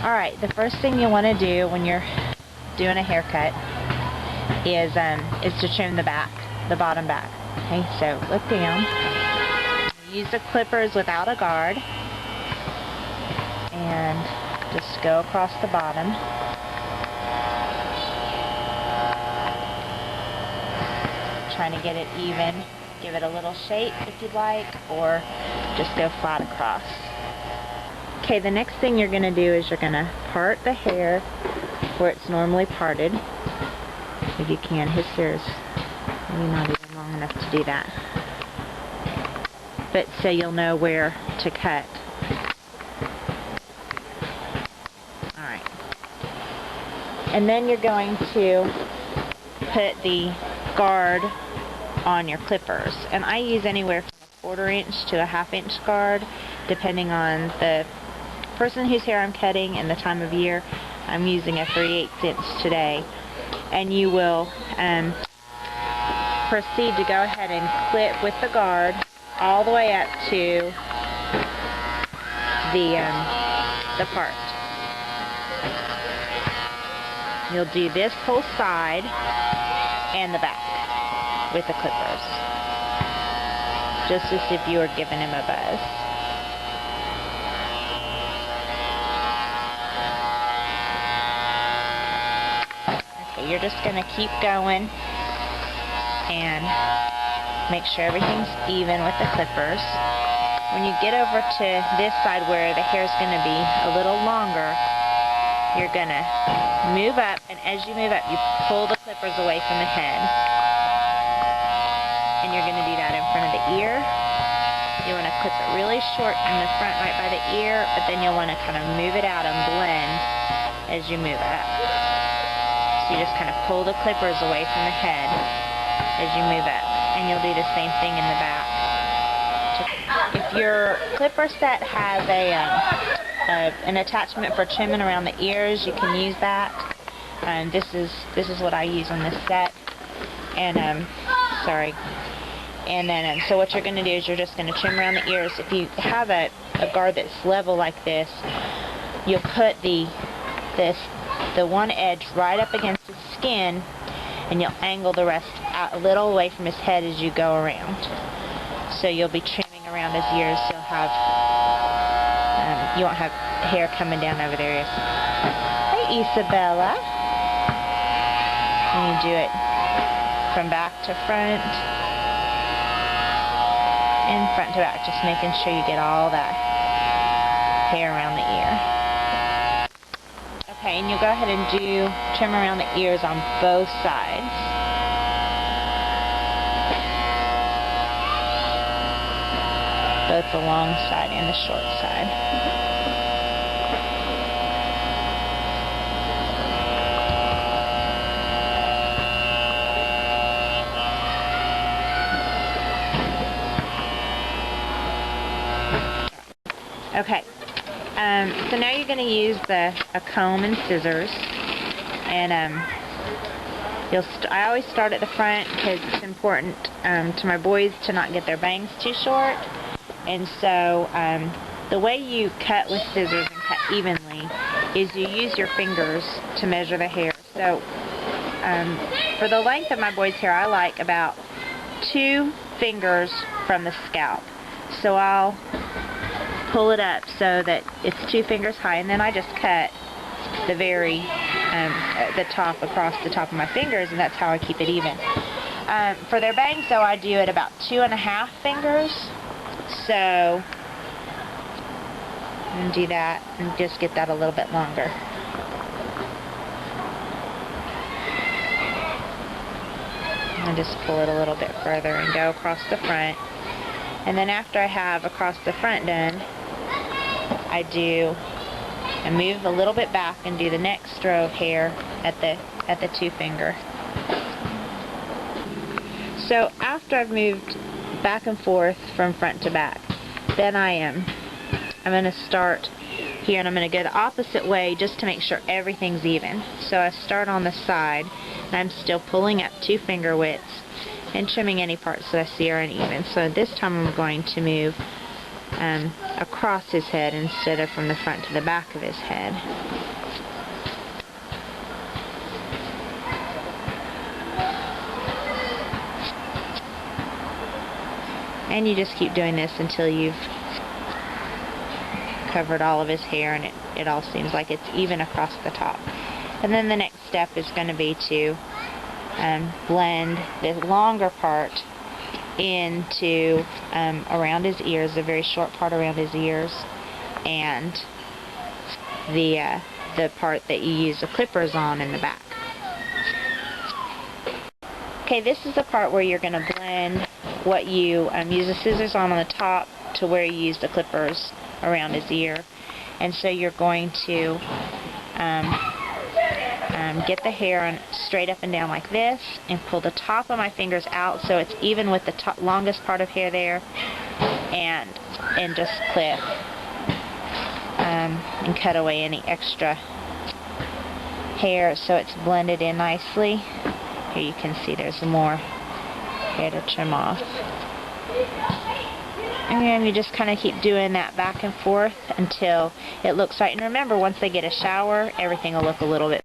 Alright, the first thing you want to do when you're doing a haircut is to trim the back, the bottom back. Okay, so look down. Use the clippers without a guard and just go across the bottom. Trying to get it even. Give it a little shape if you'd like, or just go flat across. Okay, the next thing you're going to do is you're going to part the hair where it's normally parted. If you can. His hair is maybe not even long enough to do that. But so you'll know where to cut. Alright. And then you're going to put the guard on your clippers. And I use anywhere from a 1/4 inch to a 1/2 inch guard, depending on the person whose hair I'm cutting and the time of year. I'm using a 3/8 inch today. And you will proceed to go ahead and clip with the guard all the way up to the part. You'll do this whole side and the back with the clippers, just as if you were giving him a buzz. Okay, you're just going to keep going and make sure everything's even with the clippers. When you get over to this side where the hair is going to be a little longer, you're going to move up, and as you move up, you pull the clippers away from the head. And you're going to do that in front of the ear. You want to clip it really short in the front right by the ear, but then you'll want to kind of move it out and blend as you move it up. So you just kind of pull the clippers away from the head as you move up. And you'll do the same thing in the back. If your clipper set has an attachment for trimming around the ears, you can use that. This is what I use on this set. And sorry. And then so what you're going to do is you're just going to trim around the ears. If you have a guard that's level like this, you'll put the one edge right up against his skin, and you'll angle the rest out a little away from his head as you go around. So you'll be trimming around his ears. You'll have you won't have hair coming down over their ears. Hey, Isabella. And you do it from back to front and front to back, just making sure you get all that hair around the ear. Okay, and you'll go ahead and trim around the ears on both sides. Both the long side and the short side. Okay, so now you're going to use a comb and scissors, and I always start at the front because it's important to my boys to not get their bangs too short. And so the way you cut with scissors and cut evenly is you use your fingers to measure the hair. So for the length of my boys' hair, I like about 2 fingers from the scalp. So I'll pull it up so that it's 2 fingers high, and then I just cut the the top across the top of my fingers, and that's how I keep it even. For their bangs, though, I do it about 2.5 fingers. So I'm going to do that and just get that a little bit longer. And just pull it a little bit further and go across the front. And then after I have across the front done, I move a little bit back and do the next row of hair at the 2 finger. So after I've moved back and forth from front to back, then I'm going to start here, and I'm going to go the opposite way just to make sure everything's even. So I start on the side, and I'm still pulling up 2 finger widths and trimming any parts that I see are uneven. So this time I'm going to move across his head instead of from the front to the back of his head. And you just keep doing this until you've covered all of his hair and it all seems like it's even across the top. And then the next step is going to be to blend the longer part into around his ears, the very short part around his ears, and the part that you use the clippers on in the back. Okay, this is the part where you're going to blend what you use the scissors on the top to where you use the clippers around his ear. And so you're going to get the hair straight up and down like this, and pull the top of my fingers out so it's even with the longest part of hair there, and just clip and cut away any extra hair so it's blended in nicely. Here you can see there's more hair to trim off. And you just kind of keep doing that back and forth until it looks right. And remember, once they get a shower, everything will look a little bit